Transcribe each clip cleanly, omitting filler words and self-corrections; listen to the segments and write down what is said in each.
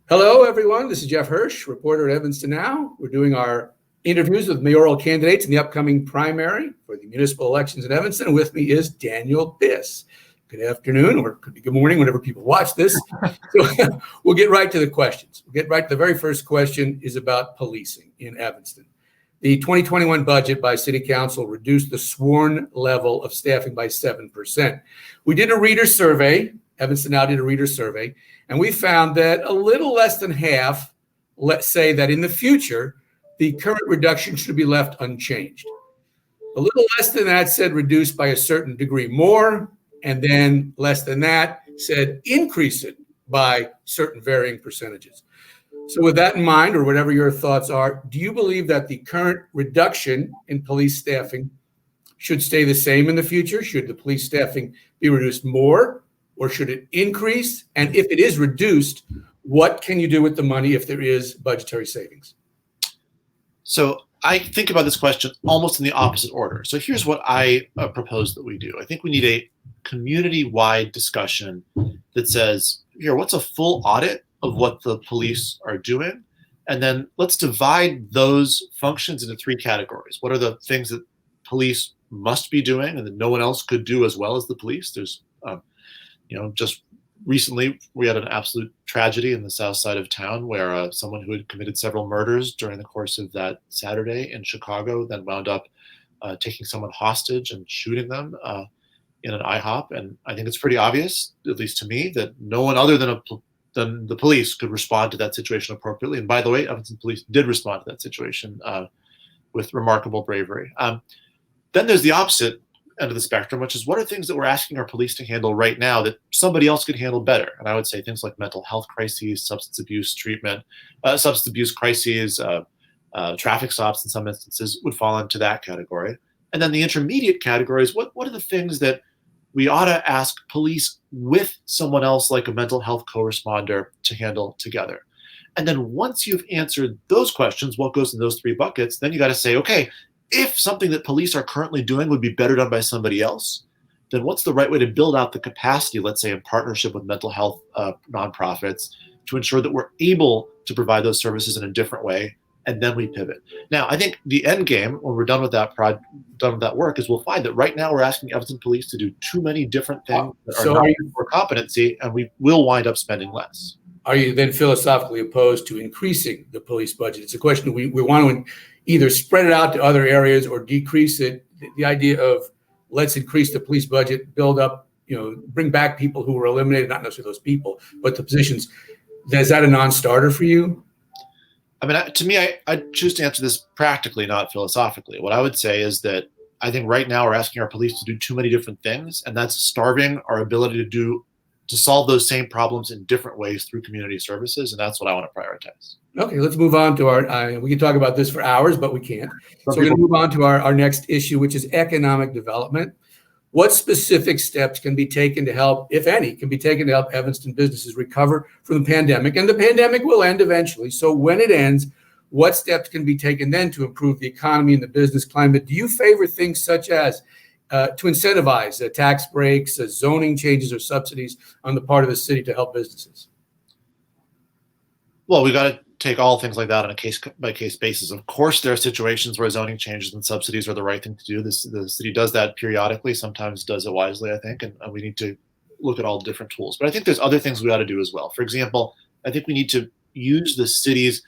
Hello, everyone. This is Jeff Hirsh, reporter at Evanston Now. We're doing our interviews with mayoral candidates in the upcoming primary for the municipal elections in Evanston. With me is Daniel Biss. Good afternoon, or could be good morning, whenever people watch this. So we'll get right to the questions. The very first question is about policing in Evanston. The 2021 budget by City Council reduced the sworn level of staffing by 7%. We did a reader survey. Evanston Now did a reader survey, and we found that a little less than half, let's say that in the future, the current reduction should be left unchanged. A little less than that said reduce by a certain degree more, and then less than that said increase it by certain varying percentages. So with that in mind, or whatever your thoughts are, do you believe that the current reduction in police staffing should stay the same in the future? Should the police staffing be reduced more, or should it increase? And if it is reduced, what can you do with the money if there is budgetary savings? So I think about this question almost in the opposite order. So here's what I propose that we do. I think we need a community-wide discussion that says, here, what's a full audit of what the police are doing? And then let's divide those functions into three categories. What are the things that police must be doing and that no one else could do as well as the police? There's just recently we had an absolute tragedy in the south side of town where someone who had committed several murders during the course of that Saturday in Chicago then wound up taking someone hostage and shooting them in an IHOP. And I think it's pretty obvious, at least to me, that no one other than the police could respond to that situation appropriately. And by the way, Evanston police did respond to that situation with remarkable bravery. Then there's the opposite end of the spectrum, which is what are things that we're asking our police to handle right now that somebody else could handle better? And I would say things like mental health crises, substance abuse treatment, substance abuse crises, traffic stops in some instances would fall into that category. And then the intermediate categories, what are the things that we ought to ask police with someone else like a mental health co-responder to handle together? And then once you've answered those questions, what goes in those three buckets, then you got to say, okay, if something that police are currently doing would be better done by somebody else, then what's the right way to build out the capacity, let's say in partnership with mental health nonprofits, to ensure that we're able to provide those services in a different way, and then we pivot. Now, I think the end game, when we're done with that work, is we'll find that right now we're asking Evanston police to do too many different things that are not for competency, and we will wind up spending less. Are you then philosophically opposed to increasing the police budget? It's a question we want to either spread it out to other areas or decrease it. The idea of let's increase the police budget, build up, bring back people who were eliminated, not necessarily those people, but the positions. Is that a non-starter for you? I mean, to me, I choose to answer this practically, not philosophically. What I would say is that I think right now we're asking our police to do too many different things, and that's starving our ability to solve those same problems in different ways through community services, and that's what I want to prioritize. Okay, let's move on to our, we can talk about this for hours, but we can't. So we're going to move on to our next issue, which is economic development. What specific steps can be taken to help, if any, can be taken to help Evanston businesses recover from the pandemic? And the pandemic will end eventually. So when it ends, what steps can be taken then to improve the economy and the business climate? Do you favor things such as to incentivize tax breaks, zoning changes, or subsidies on the part of the city to help businesses? Well, we got to take all things like that on a case-by-case basis. Of course, there are situations where zoning changes and subsidies are the right thing to do. The city does that periodically, sometimes does it wisely, I think, and we need to look at all the different tools. But I think there's other things we ought to do as well. For example, I think we need to use the city's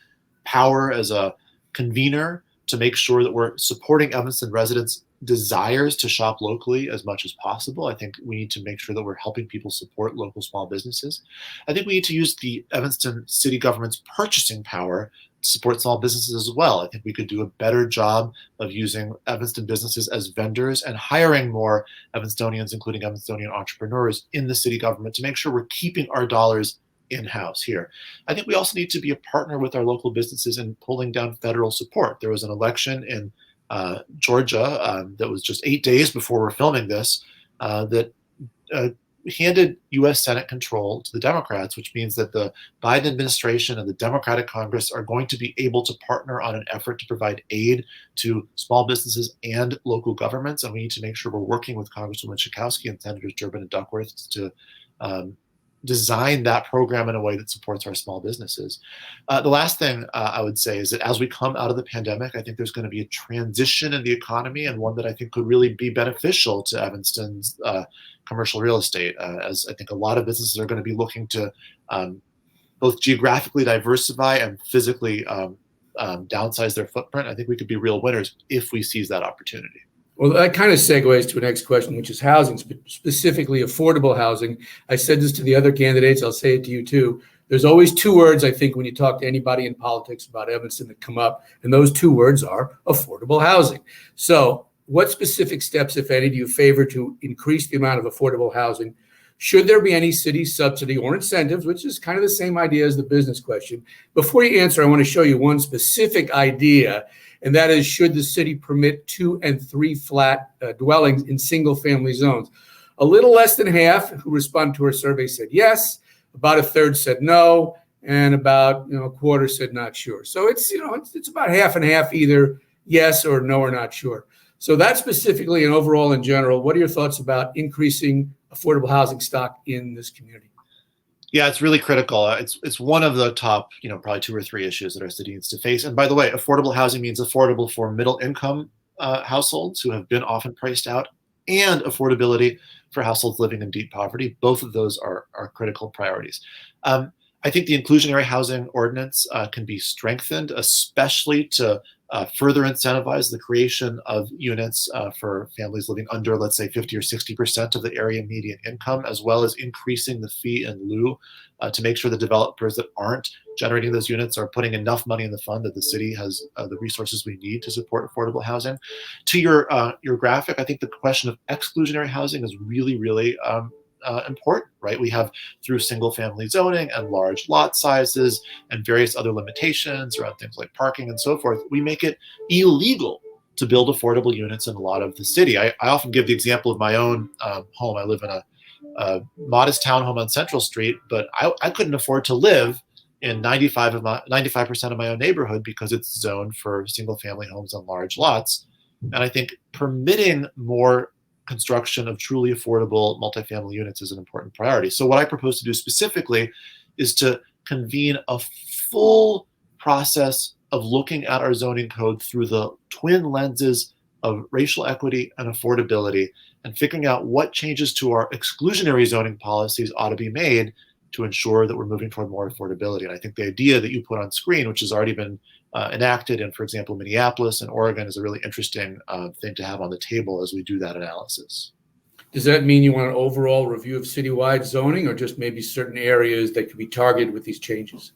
power as a convener to make sure that we're supporting Evanston residents' desires to shop locally as much as possible. I think we need to make sure that we're helping people support local small businesses. I think we need to use the Evanston city government's purchasing power to support small businesses as well. I think we could do a better job of using Evanston businesses as vendors and hiring more Evanstonians, including Evanstonian entrepreneurs, in the city government to make sure we're keeping our dollars in-house here. I think we also need to be a partner with our local businesses in pulling down federal support. There was an election in Georgia that was just 8 days before we're filming this that handed U.S. Senate control to the Democrats, which means that the Biden administration and the Democratic Congress are going to be able to partner on an effort to provide aid to small businesses and local governments. And we need to make sure we're working with Congresswoman Schakowsky and Senators Durbin and Duckworth to design that program in a way that supports our small businesses. The last thing I would say is that as we come out of the pandemic, I think there's going to be a transition in the economy, and one that I think could really be beneficial to Evanston's commercial real estate, as I think a lot of businesses are going to be looking to both geographically diversify and physically downsize their footprint. I think we could be real winners if we seize that opportunity. Well, that kind of segues to the next question, which is housing, specifically affordable housing. I said this to the other candidates. I'll say it to you too. There's always two words, I think, when you talk to anybody in politics about Evanston that come up, and those two words are affordable housing. So what specific steps, if any, do you favor to increase the amount of affordable housing? Should there be any city subsidy or incentives, which is kind of the same idea as the business question? Before you answer, I want to show you one specific idea, and that is, should the city permit 2 and 3 flat dwellings in single family zones? A little less than half who responded to our survey said yes, about a third said no, and about a quarter said not sure. So it's about half and half, either yes or no or not sure. So that specifically and overall in general, what are your thoughts about increasing affordable housing stock in this community? Yeah, it's really critical. It's one of the top, probably 2 or 3 issues that our city needs to face. And by the way, affordable housing means affordable for middle income households who have been often priced out, and affordability for households living in deep poverty. Both of those are critical priorities. I think the inclusionary housing ordinance can be strengthened, especially to further incentivize the creation of units for families living under, let's say, 50 or 60% of the area median income, as well as increasing the fee in lieu to make sure the developers that aren't generating those units are putting enough money in the fund that the city has the resources we need to support affordable housing. To your graphic, I think the question of exclusionary housing is really, really important, right? We have, through single family zoning and large lot sizes and various other limitations around things like parking and so forth, we make it illegal to build affordable units in a lot of the city. I often give the example of my own home. I live in a modest townhome on Central Street, but I couldn't afford to live in 95% of my own neighborhood because it's zoned for single family homes on large lots. And I think permitting more construction of truly affordable multifamily units is an important priority. So what I propose to do specifically is to convene a full process of looking at our zoning code through the twin lenses of racial equity and affordability, and figuring out what changes to our exclusionary zoning policies ought to be made to ensure that we're moving toward more affordability. And I think the idea that you put on screen, which has already been enacted in, for example, Minneapolis and Oregon, is a really interesting thing to have on the table as we do that analysis. Does that mean you want an overall review of citywide zoning, or just maybe certain areas that could be targeted with these changes?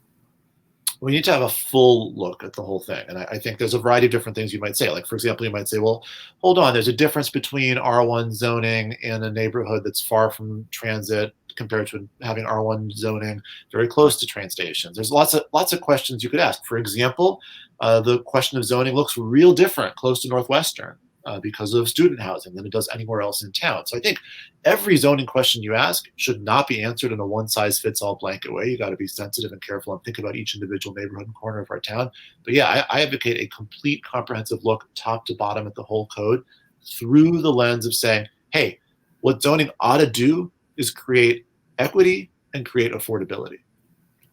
We need to have a full look at the whole thing. And I think there's a variety of different things you might say. Like, for example, you might say, well, hold on, there's a difference between R1 zoning in a neighborhood that's far from transit compared to having R1 zoning very close to train stations. There's lots of questions you could ask. For example, the question of zoning looks real different close to Northwestern because of student housing than it does anywhere else in town. So I think every zoning question you ask should not be answered in a one-size-fits-all blanket way. You got to be sensitive and careful and think about each individual neighborhood and corner of our town. But yeah, I advocate a complete, comprehensive look, top to bottom, at the whole code through the lens of saying, hey, what zoning ought to do is create equity and create affordability.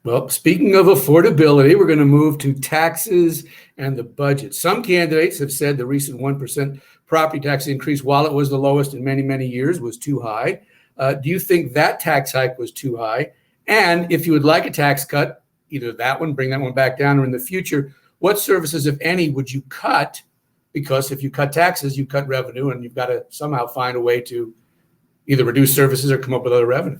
Well, speaking of affordability, we're going to move to taxes and the budget. Some candidates have said the recent 1% property tax increase, while it was the lowest in many, many years, was too high. Do you think that tax hike was too high? And if you would like a tax cut, either that one, bring that one back down, or in the future, what services, if any, would you cut? Because if you cut taxes, you cut revenue, and you've got to somehow find a way to either reduce services or come up with other revenue.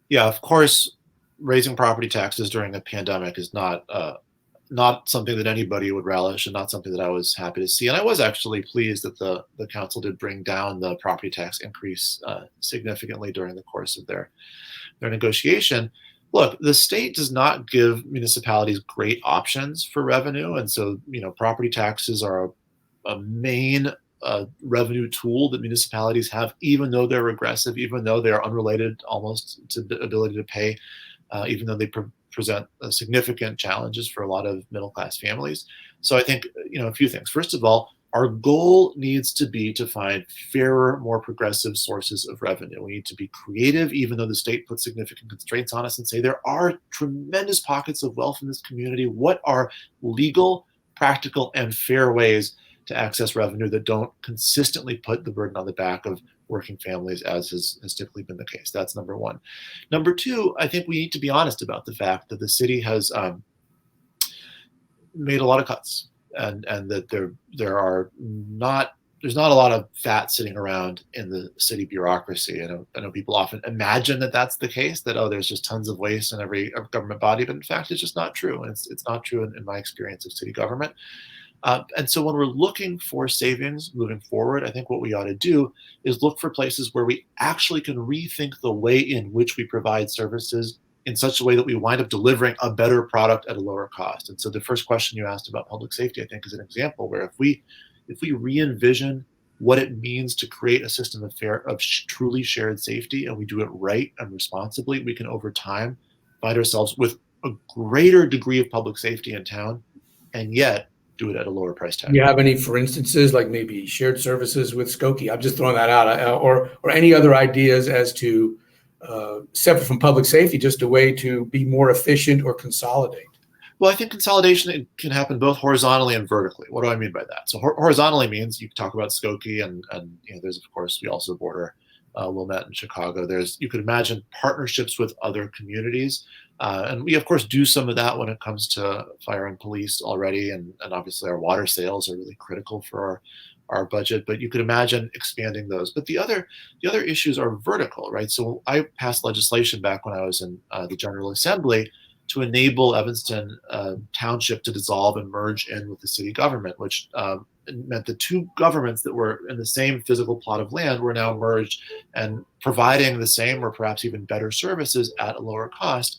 Yeah, of course, raising property taxes during a pandemic is not something that anybody would relish, and not something that I was happy to see. And I was actually pleased that the council did bring down the property tax increase significantly during the course of their negotiation. Look, the state does not give municipalities great options for revenue, and so property taxes are a main revenue tool that municipalities have, even though they're regressive, even though they are unrelated almost to the ability to pay, even though they present significant challenges for a lot of middle-class families. So I think, a few things. First of all, our goal needs to be to find fairer, more progressive sources of revenue. We need to be creative, even though the state puts significant constraints on us, and say there are tremendous pockets of wealth in this community. What are legal, practical, and fair ways to access revenue that don't consistently put the burden on the back of working families, as has typically been the case? That's number one. Number two, I think we need to be honest about the fact that the city has made a lot of cuts, and that there's not a lot of fat sitting around in the city bureaucracy. I know people often imagine that that's the case, that there's just tons of waste in every government body, but in fact it's just not true, and it's not true in my experience of city government. And so when we're looking for savings moving forward, I think what we ought to do is look for places where we actually can rethink the way in which we provide services in such a way that we wind up delivering a better product at a lower cost. And so the first question you asked about public safety, I think, is an example where if we re-envision what it means to create a system of truly shared safety, and we do it right and responsibly, we can over time find ourselves with a greater degree of public safety in town, and yet do it at a lower price tag. Do you have any, for instances, like maybe shared services with Skokie? I'm just throwing that out, or any other ideas as to separate from public safety, just a way to be more efficient or consolidate? Well, I think consolidation can happen both horizontally and vertically. What do I mean by that? So horizontally means you can talk about Skokie, and there's, of course, we also border Wilmette and Chicago. You could imagine partnerships with other communities. And we, of course, do some of that when it comes to fire and police already. And obviously our water sales are really critical for our budget, but you could imagine expanding those. But the other issues are vertical, right? So I passed legislation back when I was in the General Assembly to enable Evanston Township to dissolve and merge in with the city government, which meant the two governments that were in the same physical plot of land were now merged and providing the same or perhaps even better services at a lower cost.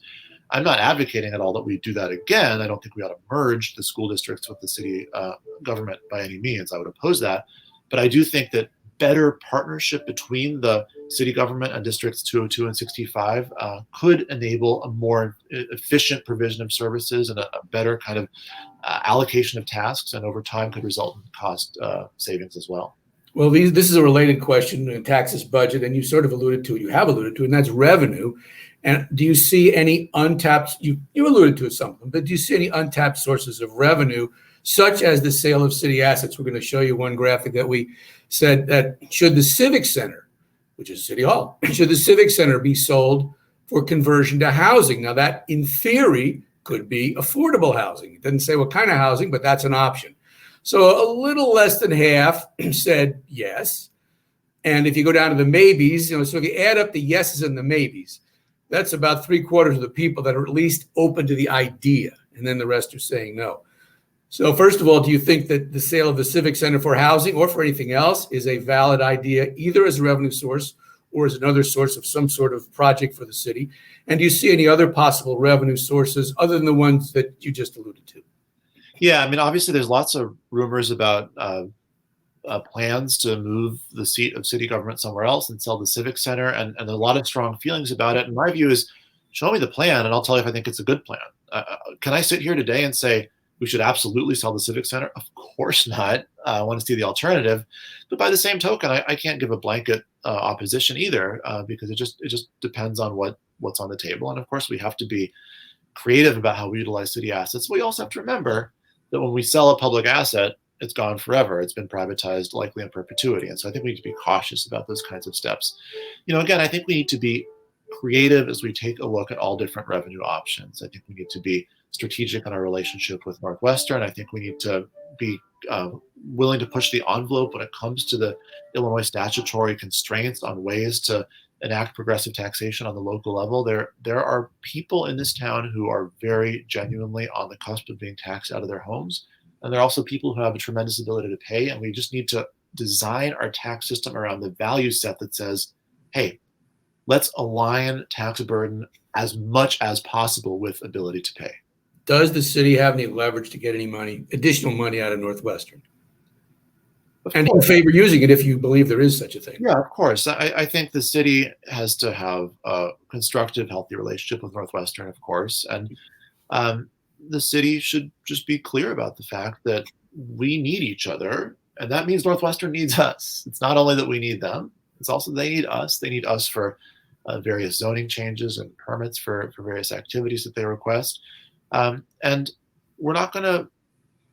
I'm not advocating at all that we do that again. I don't think we ought to merge the school districts with the city government by any means. I would oppose that. But I do think that better partnership between the city government and districts 202 and 65 could enable a more efficient provision of services and a better kind of allocation of tasks, and over time could result in cost savings as well. Well, this is a related question, taxes, budget, and you sort of alluded to it. You have alluded to it, and that's revenue. And do you see any untapped, you alluded to it something, but do you see any untapped sources of revenue, such as the sale of city assets? We're going to show you one graphic that we said that should the Civic Center, which is City Hall, should the Civic Center be sold for conversion to housing? Now that, in theory, could be affordable housing. It doesn't say what kind of housing, but that's an option. So a little less than half said yes. And if you go down to the maybes, so if you add up the yeses and the maybes, that's about 3/4 of the people that are at least open to the idea. And then the rest are saying no. So first of all, do you think that the sale of the Civic Center for housing or for anything else is a valid idea, either as a revenue source or as another source of some sort of project for the city? And do you see any other possible revenue sources other than the ones that you just alluded to? Yeah, I mean, obviously there's lots of rumors about plans to move the seat of city government somewhere else and sell the Civic Center, and a lot of strong feelings about it. And my view is, show me the plan and I'll tell you if I think it's a good plan. Can I sit here today and say we should absolutely sell the Civic Center? Of course not. I want to see the alternative. But by the same token, I can't give a blanket opposition either, because it just depends on what's on the table. And of course, we have to be creative about how we utilize city assets. We also have to remember that when we sell a public asset, it's gone forever. It's been privatized, likely in perpetuity. And so I think we need to be cautious about those kinds of steps. Again, I think we need to be creative as we take a look at all different revenue options. I think we need to be strategic in our relationship with Northwestern. I think we need to be willing to push the envelope when it comes to the Illinois statutory constraints on ways to enact progressive taxation on the local level. There are people in this town who are very genuinely on the cusp of being taxed out of their homes. And there are also people who have a tremendous ability to pay. And we just need to design our tax system around the value set that says, hey, let's align tax burden as much as possible with ability to pay. Does the city have any leverage to get any additional money out of Northwestern? And do you favor using it if you believe there is such a thing? Yeah, of course. I think the city has to have a constructive, healthy relationship with Northwestern, of course. And the city should just be clear about the fact that we need each other. And that means Northwestern needs us. It's not only that we need them, it's also they need us. They need us for various zoning changes and permits for various activities that they request. And we're not going to,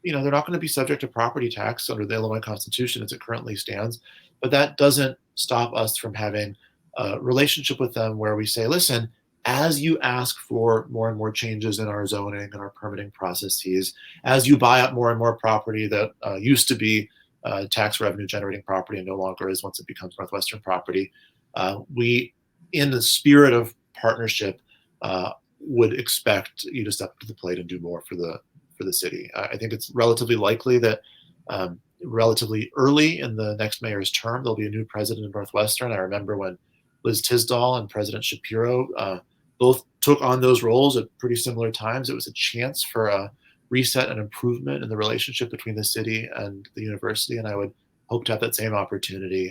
they're not going to be subject to property tax under the Illinois Constitution as it currently stands. But that doesn't stop us from having a relationship with them where we say, listen, as you ask for more and more changes in our zoning and our permitting processes, as you buy up more and more property that used to be tax revenue generating property and no longer is once it becomes Northwestern property, we, in the spirit of partnership, would expect you to step up to the plate and do more for the city. I think it's relatively likely that relatively early in the next mayor's term, there'll be a new president of Northwestern. I remember when Liz Tisdall and President Shapiro both took on those roles at pretty similar times. It was a chance for a reset and improvement in the relationship between the city and the university, and I would hope to have that same opportunity,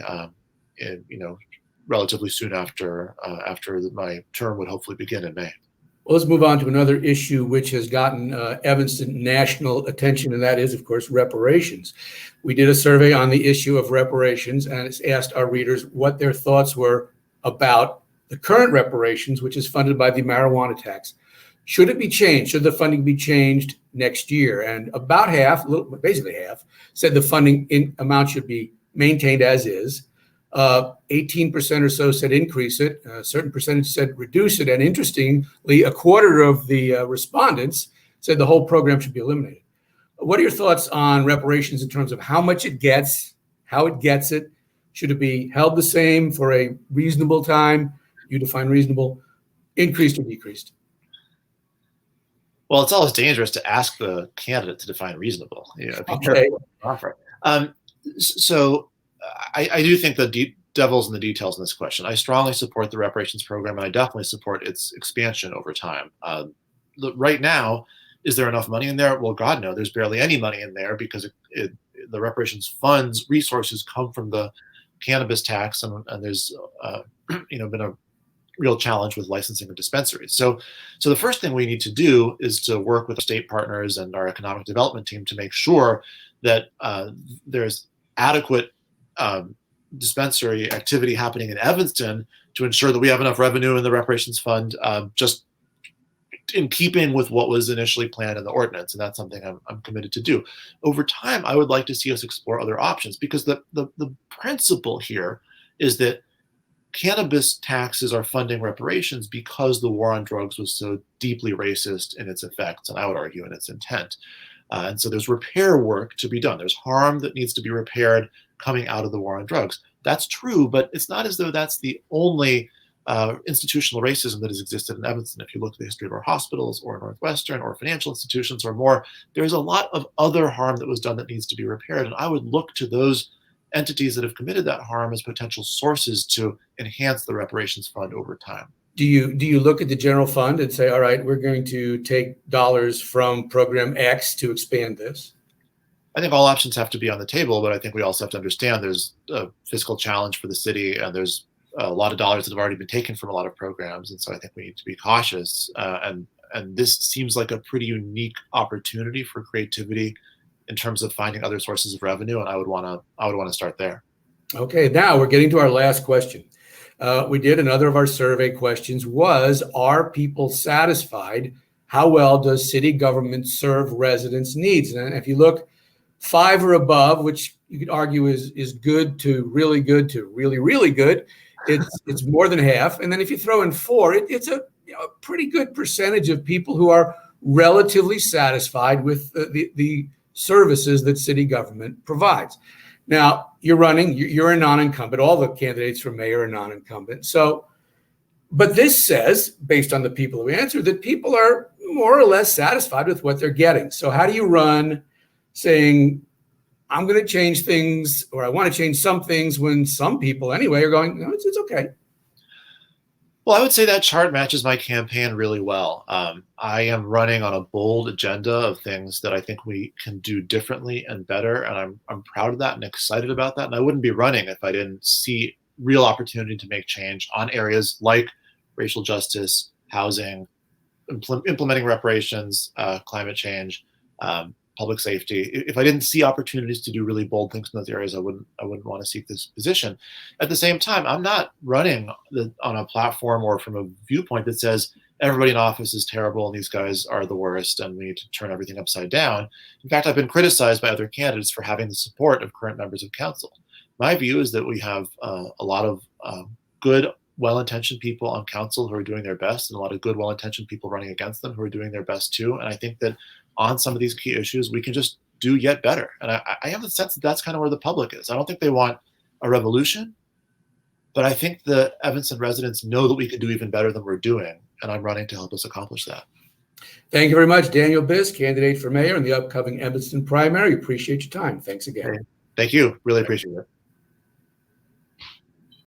relatively soon after my term would hopefully begin in May. Well, let's move on to another issue which has gotten Evanston national attention, and that is, of course, reparations. We did a survey on the issue of reparations, and it's asked our readers what their thoughts were about the current reparations, which is funded by the marijuana tax. Should it be changed? Should the funding be changed next year? And about half, basically half, said the funding amount should be maintained as is. 18% or so said increase it. A certain percentage said reduce it. And interestingly, a quarter of the respondents said the whole program should be eliminated. What are your thoughts on reparations in terms of how much it gets, how it gets it? Should it be held the same for a reasonable time? You define reasonable, increased or decreased? Well, it's always dangerous to ask the candidate to define reasonable. Okay. Offer. So I do think the devil's in the details in this question. I strongly support the reparations program, and I definitely support its expansion over time. Right now, is there enough money in there? Well, God, no. There's barely any money in there because the reparations funds resources come from the cannabis tax, and there's been a real challenge with licensing of dispensaries. So the first thing we need to do is to work with our state partners and our economic development team to make sure that there's adequate dispensary activity happening in Evanston to ensure that we have enough revenue in the reparations fund, just in keeping with what was initially planned in the ordinance. And that's something I'm committed to do. Over time, I would like to see us explore other options, because the principle here is that cannabis taxes are funding reparations because the war on drugs was so deeply racist in its effects, and I would argue in its intent. And so there's repair work to be done. There's harm that needs to be repaired coming out of the war on drugs. That's true, but it's not as though that's the only institutional racism that has existed in Evanston. If you look at the history of our hospitals or Northwestern or financial institutions or more, there's a lot of other harm that was done that needs to be repaired. And I would look to those entities that have committed that harm as potential sources to enhance the reparations fund over time. Do you look at the general fund and say, all right, we're going to take dollars from program X to expand this? I think all options have to be on the table, but I think we also have to understand there's a fiscal challenge for the city, and there's a lot of dollars that have already been taken from a lot of programs. And so I think we need to be cautious. And this seems like a pretty unique opportunity for creativity in terms of finding other sources of revenue. And I would want to start there. Okay, now we're getting to our last question. We did another of our survey questions was, are people satisfied? How well does city government serve residents' needs? And if you look 5 or above, which you could argue is good to really really good, it's more than half. And then if you throw in 4, it's a pretty good percentage of people who are relatively satisfied with the services that city government provides. Now, you're a non-incumbent. All the candidates for mayor are non-incumbent. So, but this says, based on the people who answered, that people are more or less satisfied with what they're getting. So how do you run saying, I'm going to change things, or I want to change some things, when some people anyway are going, no, it's okay? Well, I would say that chart matches my campaign really well. I am running on a bold agenda of things that I think we can do differently and better, and I'm proud of that and excited about that. And I wouldn't be running if I didn't see real opportunity to make change on areas like racial justice, housing, implementing reparations, climate change, public safety. If I didn't see opportunities to do really bold things in those areas, I wouldn't want to seek this position. At the same time, I'm not running on a platform or from a viewpoint that says everybody in office is terrible and these guys are the worst and we need to turn everything upside down. In fact, I've been criticized by other candidates for having the support of current members of council. My view is that we have a lot of good, well-intentioned people on council who are doing their best, and a lot of good, well-intentioned people running against them who are doing their best too. And I think that on some of these key issues, we can just do yet better. And I have the sense that that's kind of where the public is. I don't think they want a revolution, but I think the Evanston residents know that we can do even better than we're doing, and I'm running to help us accomplish that. Thank you very much, Daniel Biss, candidate for mayor in the upcoming Evanston primary. Appreciate your time. Thanks again. Thank you. Really appreciate it.